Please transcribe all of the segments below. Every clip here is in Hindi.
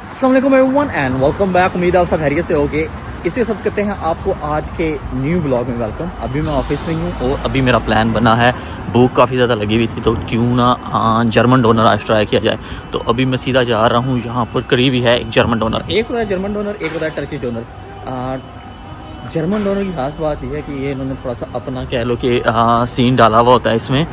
अस्सलाम वालेकुम एवरीवन एंड वेलकम बैक। उम्मीद है आप सब खैरियत से होगे। इसी के साथ करते हैं आपको आज के न्यू व्लॉग में वेलकम। अभी मैं ऑफिस में हूँ और अभी मेरा प्लान बना है, भूख काफ़ी ज़्यादा लगी हुई थी तो क्यों ना जर्मन डोनर आज ट्राई किया जाए। तो अभी मैं सीधा जा रहा हूँ, यहाँ पर करीब ही है एक जर्मन डोनर। एक होता है जर्मन डोनर, एक होता है टर्किश डोनर। जर्मन डोनर की खास बात यह है कि ये इन्होंने थोड़ा सा अपना कह लो कि सीन डाला हुआ होता है इसमें।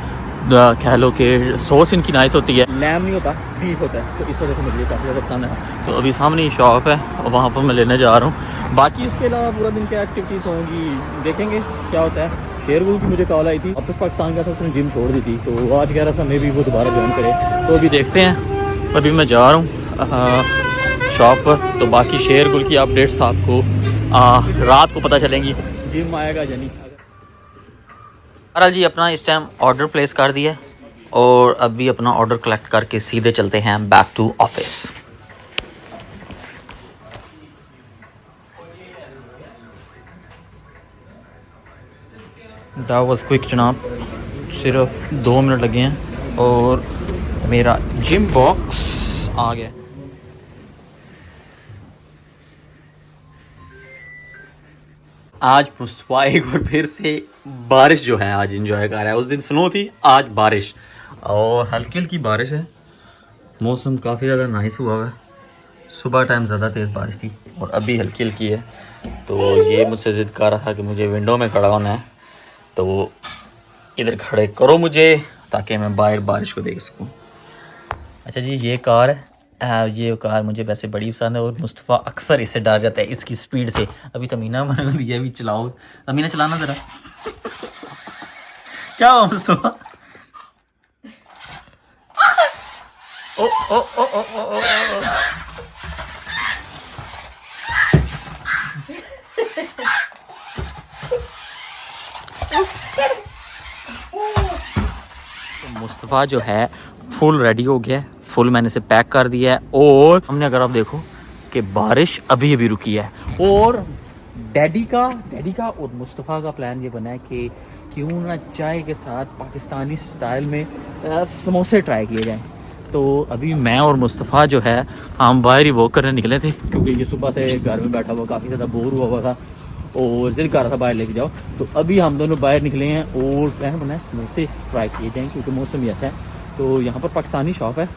कह लो कि सॉस इनकी नाइस होती है, लैम नहीं होता, बीफ होता है, तो इस वजह से मुझे काफ़ी ज़्यादा पसंद है। तो अभी सामने ही शॉप है और वहाँ पर मैं लेने जा रहा हूँ। बाकी इसके अलावा पूरा दिन क्या एक्टिविटीज़ होंगी देखेंगे क्या होता है। शेरगुल की मुझे कॉल आई थी, वापस पाकिस्तान गया था, उसने जिम छोड़ दी थी, तो आज कह रहा था मे भी वो दोबारा ज्वाइन करे। तो अभी देखते हैं। अभी मैं जा रहा हूँ शॉप पर, तो बाकी शेरगुल की अपडेट्स आपको रात को पता चलेंगी, जिम आएगा या नहीं। बहरहाल जी अपना इस टाइम ऑर्डर प्लेस कर दिया है और अभी अपना ऑर्डर कलेक्ट करके सीधे चलते हैं back to office. That was quick जनाब, सिर्फ 2 मिनट लगे हैं और मेरा जिम बॉक्स आ गया। आज मुस्तफा एक बार फिर से बारिश जो है आज इंजॉय कर रहा है। उस दिन स्नो थी, आज बारिश और हल्की हल्की बारिश है। मौसम काफ़ी ज़्यादा नाइस हुआ है। सुबह टाइम ज़्यादा तेज़ बारिश थी और अभी हल्की हल्की है। तो ये मुझसे ज़िद कर रहा था कि मुझे विंडो में खड़ा होना है, तो इधर खड़े करो मुझे ताकि मैं बाहर बारिश को देख सकूं। अच्छा जी, ये कार है। ये कार मुझे वैसे बड़ी पसंद है और मुस्तफ़ा अक्सर इससे डर जाता है, इसकी स्पीड से। अभी तमीना मैंने दिया, अभी चलाओ तमीना, चलाना ज़रा। क्या हुआ मुस्तफ़ा? ओ ओ ओ ओ ओ ओ ओ। तो मुस्तफ़ा जो है फुल रेडी हो गया है, फुल मैंने इसे पैक कर दिया है। और हमने अगर आप देखो कि बारिश अभी अभी रुकी है और डैडी का और मुस्तफ़ा का प्लान ये बना है कि क्यों ना चाय के साथ पाकिस्तानी स्टाइल में समोसे ट्राई किए जाएं। तो अभी मैं और मुस्तफ़ा जो है हम बाहर ही वॉक करने निकले थे, क्योंकि ये सुबह से घर में बैठा हुआ काफ़ी ज़्यादा बोर हुआ था और ज़िद कर रहा था बाहर लेके जाओ। तो अभी हम दोनों बाहर निकले हैं और प्लान बना है समोसे ट्राई किए जाएँ, क्योंकि मौसम ही ऐसा है। तो यहाँ पर पाकिस्तानी शॉप है,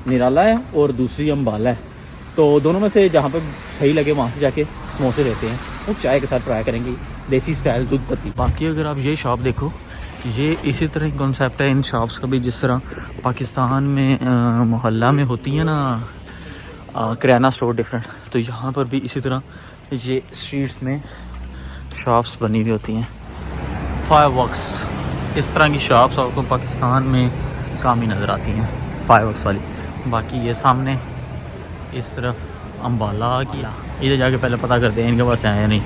निराला है और दूसरी अम्बाला है। तो दोनों में से जहाँ पर सही लगे वहाँ से जाके समोसे लेते हैं और चाय के साथ ट्राई करेंगे, देसी स्टाइल दूध पत्ती। बाकी अगर आप ये शॉप देखो, ये इसी तरह की कॉन्सेप्ट है इन शॉप्स का भी, जिस तरह पाकिस्तान में मोहल्ला में होती है ना किराना स्टोर डिफरेंट, तो यहाँ पर भी इसी तरह ये स्ट्रीट्स में शॉप्स बनी हुई होती हैं। फायरवर्क्स, इस तरह की शॉप्स आपको पाकिस्तान में कम ही नज़र आती हैं, फायरवर्क्स वाली। बाकी ये सामने इस तरफ अम्बाला आ गया, इधर जाके पहले पता करते हैं इनके पास आया नहीं,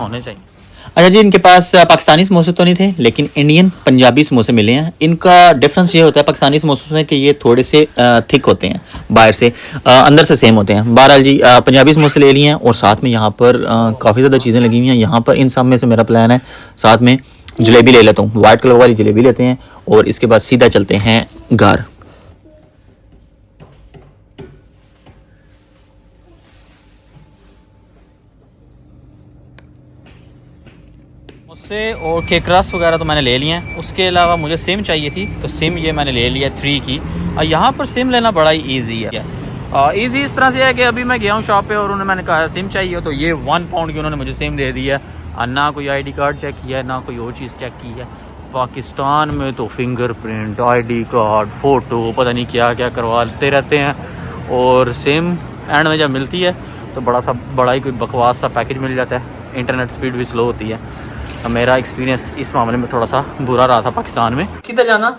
होने चाहिए। अच्छा जी, इनके पास पाकिस्तानी समोसे तो नहीं थे, लेकिन इंडियन पंजाबी समोसे मिले हैं। इनका डिफरेंस ये होता है पाकिस्तानी समोसों से कि ये थोड़े से थिक होते हैं, बाहर से अंदर से सेम होते हैं। बहरहाल जी पंजाबी समोसे ले लिए हैं और साथ में यहाँ पर काफ़ी ज़्यादा चीज़ें लगी हुई हैं। यहाँ पर इन सब में से मेरा प्लान है साथ में जलेबी ले लेता हूँ, वाइट कलर वाली जलेबी लेते हैं और इसके बाद सीधा चलते हैं घर। उससे और केक रस वगैरह तो मैंने ले लिए हैं। उसके अलावा मुझे सिम चाहिए थी, तो सिम ये मैंने ले लिया 3 की। यहाँ पर सिम लेना बड़ा ही ईजी है। ईजी इस तरह से है कि अभी मैं गया हूँ शॉप पे और उन्होंने मैंने कहा सिम चाहिए, तो ये 1 पाउंड की उन्होंने मुझे सिम दे दी है। ना कोई ID कार्ड चेक किया है, ना कोई और चीज़ चेक की है। पाकिस्तान में तो फिंगरप्रिंट, ID कार्ड, फ़ोटो, पता नहीं क्या क्या करवाते रहते हैं और सिम एंड में जब मिलती है तो बड़ा ही कोई बकवास सा पैकेज मिल जाता है। इंटरनेट स्पीड भी स्लो होती है। मेरा एक्सपीरियंस इस मामले में थोड़ा सा बुरा रहा था पाकिस्तान में। किधर जाना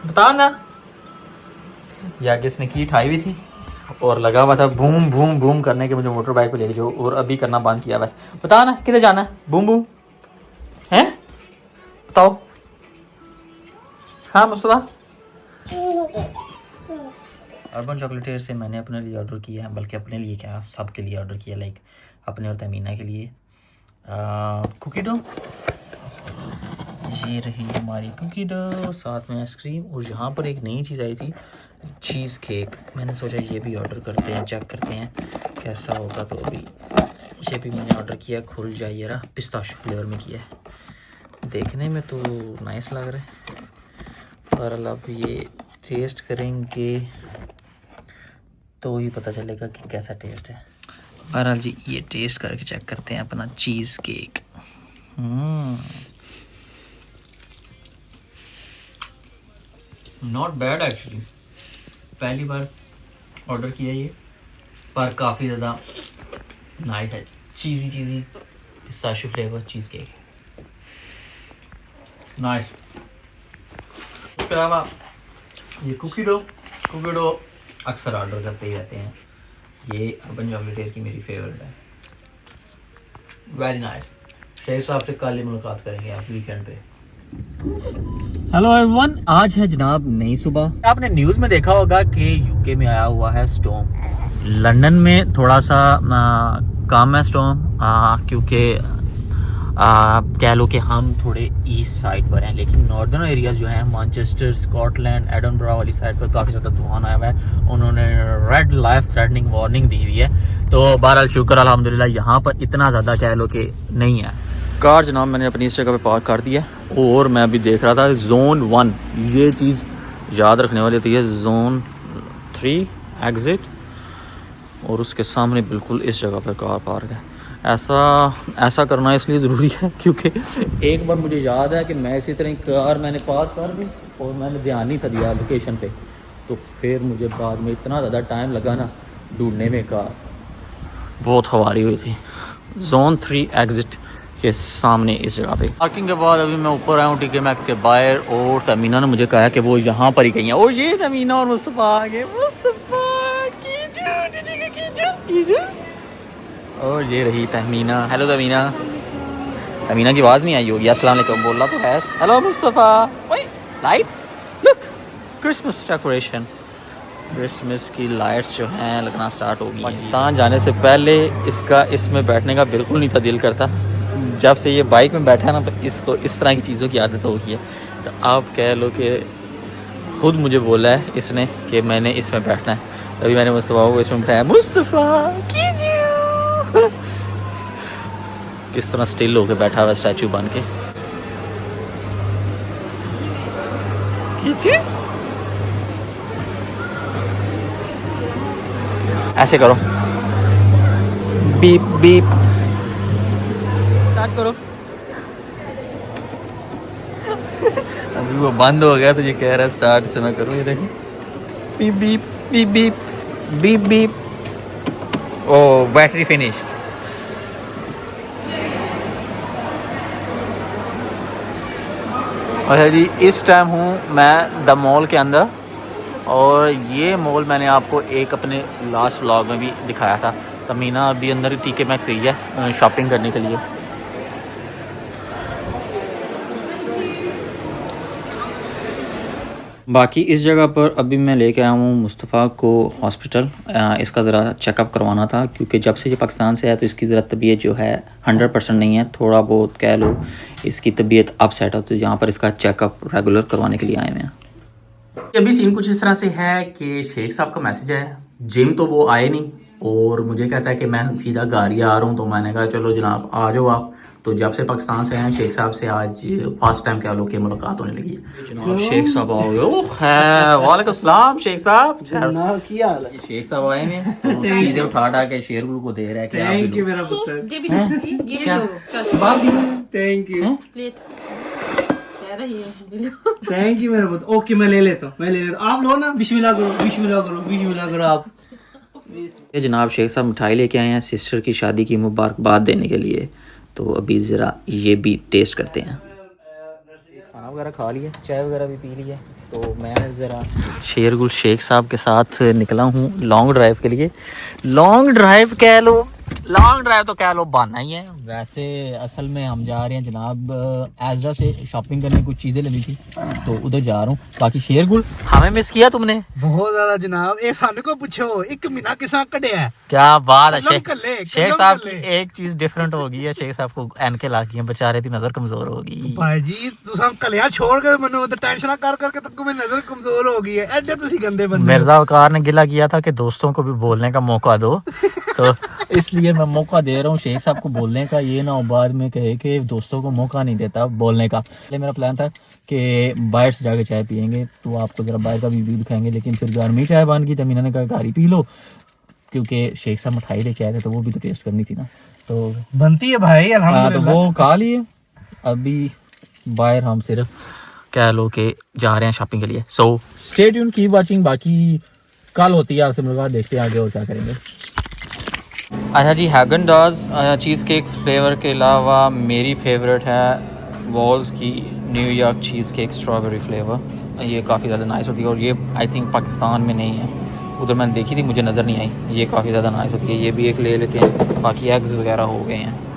बता ना। या किसने की उठाई हुई थी और लगा हुआ था बूम बूम बूम करने के, मुझे मोटर बाइक पे लेके जाओ, और अभी करना बंद किया बस। बता ना किधर जाना है, बूम बूम है, बताओ। हाँ मुस्तफा, अर्बन चॉकलेटेर से मैंने अपने लिए ऑर्डर किया है, बल्कि अपने लिए क्या सबके लिए ऑर्डर किया, लाइक अपने और तमीना के लिए कुकी डो, ये रही हमारी कुकी डो, साथ में आइसक्रीम, और यहाँ पर एक नई चीज़ आई थी, चीज़ केक। मैंने सोचा ये भी ऑर्डर करते हैं, चेक करते हैं कैसा होगा। तो अभी ये भी मैंने ऑर्डर किया, खुल जाए। ये रहा, पिस्ताशियो फ्लेवर में किया है। देखने में तो नाइस लग रहा है, पर अब ये टेस्ट करेंगे तो ही पता चलेगा कि कैसा टेस्ट है। बहरहाल जी, ये टेस्ट करके चेक करते हैं अपना cheese cake. Not bad actually, पहली बार ऑर्डर किया ये, पर काफ़ी ज़्यादा नाइस है। Cheesy pistachio flavour cheesecake, nice. उसके अलावा ये कुकी डो अक्सर ऑर्डर करते ही रहते हैं। ये अर्बन चॉकलेटियर की मेरी फेवरेट है, वेरी नाइस। शेख साहब से कल ही मुलाकात करेंगे आप वीकेंड पे। हेलो एवरीवन, आज है जनाब नई सुबह। आपने न्यूज़ में देखा होगा कि यूके में आया हुआ है स्टॉर्म। लंदन में थोड़ा सा कम है स्टॉर्म, क्योंकि कह लो कि हम थोड़े ईस्ट साइड पर हैं, लेकिन नॉर्दर्न एरियाज जो हैं, मैनचेस्टर, स्कॉटलैंड, एडनबरा वाली साइड पर काफ़ी ज़्यादा तूफान आया हुआ है। उन्होंने रेड लाइफ थ्रेटनिंग वार्निंग दी हुई है। तो बहरहाल शुक्र अल्हम्दुलिल्लाह यहाँ पर इतना ज़्यादा कह लो कि नहीं है। कार जनाब मैंने अपनी इस जगह पे पार्क कर दिया, और मैं अभी देख रहा था जोन 1, ये चीज़ याद रखने वाली थी, ये जोन 3 एग्ज़िट, और उसके सामने बिल्कुल इस जगह पे कार पार्क है। ऐसा करना इसलिए ज़रूरी है क्योंकि एक बार मुझे याद है कि मैं इसी तरह कार मैंने पार्क कर दी और मैंने ध्यान नहीं था दिया लोकेशन पे, तो फिर मुझे बाद में इतना ज़्यादा टाइम लगा ना ढूंढने में, कार बहुत खवारी हुई थी। जोन 3 एग्ज़िट के सामने इस जगह पे पार्किंग के बाद अभी मैं ऊपर आया हूँ टीके मैक्स के बाहर, और तमीना ने मुझे कहा कि वो यहाँ पर ही गई हैं। और ये तमीना और मुस्तफ़ा आ गए। मुस्तफ़ा कीजो। और ये रही तमीना। हेलो तमीना। तमीना की आवाज़ नहीं आई होगी, अस्सलाम वालेकुम बोला तो है। हेलो मुस्तफ़ा। ओए lights, look, Christmas decoration, Christmas की लाइट्स जो हैं लगना स्टार्ट होगी। पाकिस्तान जाने से पहले इसमें बैठने का बिल्कुल नहीं था दिल करता। जब से ये बाइक में बैठा है ना, तो इसको इस तरह की चीज़ों की आदत हो गई है। तो आप कह लो कि खुद मुझे बोला है इसने कि मैंने इसमें बैठना है, तभी मैंने मुस्तफ़ा को इसमें बैठाया। मुस्तफ़ा कीजिए। किस तरह स्टिल होके बैठा हुआ स्टैचू बन के। कीजिए, ऐसे करो, बीप बीप, स्टार्ट करो। अभी वो बंद हो गया तो ये कह रहा है स्टार्ट से मैं करूँ। ये देखो, beep beep beep beep beep beep. ओ बैटरी फिनिश। अच्छा जी, इस टाइम हूँ मैं द मॉल के अंदर, और ये मॉल मैंने आपको एक अपने लास्ट व्लॉग में भी दिखाया था। तमीना अभी अंदर टीके मैक्स गई है शॉपिंग करने के लिए। बाकी इस जगह पर अभी मैं लेके आया हूँ मुस्तफ़ा को हॉस्पिटल। इसका ज़रा चेकअप करवाना था, क्योंकि जब से ये पाकिस्तान से आया तो इसकी ज़रा तबीयत जो है 100% नहीं है, थोड़ा बहुत कह लो इसकी तबीयत अपसेट है। तो यहाँ पर इसका चेकअप रेगुलर करवाने के लिए आए हुए हैं। अभी सीन कुछ इस तरह से है कि शेख साहब का मैसेज है, जिम तो वो आए नहीं, और मुझे कहता है कि मैं सीधा घर ही आ रहा हूँ। तो मैंने कहा चलो जनाब आ जाओ आप। तो जब से पाकिस्तान से आए शेख साहब से आज फर्स्ट टाइम कह लो कि मुलाकात होने लगी है। जनाब शेख साहब आओ। वालेकुम सलाम शेख साहब। क्या हाल है? शेख साहब आए हैं तो चीजें उठा के शेर को दे रहा है। थैंक यू मेरा पुत्र। थैंक यू थैंक यू मेरा पुत्र। ओके मैं ले लेता हूँ आप लो ना। बिस्मिल्लाह करो, बिस्मिल्लाह करो, बिस्मिल्लाह करो आप। ये जनाब शेख साहब मिठाई लेके आए हैं सिस्टर की शादी की मुबारकबाद देने के लिए। तो अभी ज़रा ये भी टेस्ट करते हैं। खाना वगैरह खा लिया, चाय वगैरह भी पी लिया। तो मैं ज़रा शेरगुल शेख साहब के साथ निकला हूँ लॉन्ग ड्राइव के लिए। लॉन्ग ड्राइव कह लो लॉन्ग ड्राइव तो कह लो बहाना ही है। वैसे असल में हम जा रहे हैं जनाब एजरा से शॉपिंग करने, कुछ चीज़ें लेनी थी तो उधर जा रहा हूँ। बाकी शेरगुल हमें मिस किया तुमने बहुत ज्यादा जनाब। ए सानू को पूछो 1 महीना किसा कढ़िया है। क्या बात है। कल्ले, शेख साहब की एक चीज डिफरेंट हो गई है, शेख साहब को एनके ला गई है बेचारे, थी नजर कमजोर हो गई। भाई जी तुसा कलिया छोड़ के मनु तो टेंशन कर करके तक मेरी नजर कमजोर हो गई है। एडे तुसी गंदे बंदे। मिर्जा वकार ने गिला किया था कि दोस्तों को भी बोलने का मौका दो, तो इसलिए मैं मौका दे रहा हूँ शेख साहब को बोलने का। ये ना हो बाद में कहे कि दोस्तों को मौका नहीं देता बोलने का। मेरा प्लान था कि बाहर से जाके चाय पियेंगे, तो आपको जरा बाहर का भी व्यू दिखाएंगे, लेकिन फिर घर में चाय बन गई तो मीना ने कहा गाड़ी पी लो, क्योंकि शेख साहब मिठाई लेके आए थे तो वो भी तो टेस्ट करनी थी ना, तो बनती है भाई अल्हम्दुलिल्लाह। तो वो खा लिए। अभी बाहर हम सिर्फ कह लो कि जा रहे हैं शॉपिंग के लिए। So stay tune, keep watching. बाकी कल होती है आपसे मुलाकात, देखते हैं आगे और क्या करेंगे। अच्छा जी, Haagen Dazs cheesecake flavour के अलावा मेरी फेवरेट है वॉल्स की New York cheesecake strawberry flavour. ये काफ़ी ज़्यादा नाइस होती है और ये आई थिंक पाकिस्तान में नहीं है, उधर मैंने देखी थी मुझे नज़र नहीं आई। ये काफ़ी ज़्यादा नाइस होती है। ये भी एक ले लेते हैं। बाकी एग्स वगैरह हो गए हैं।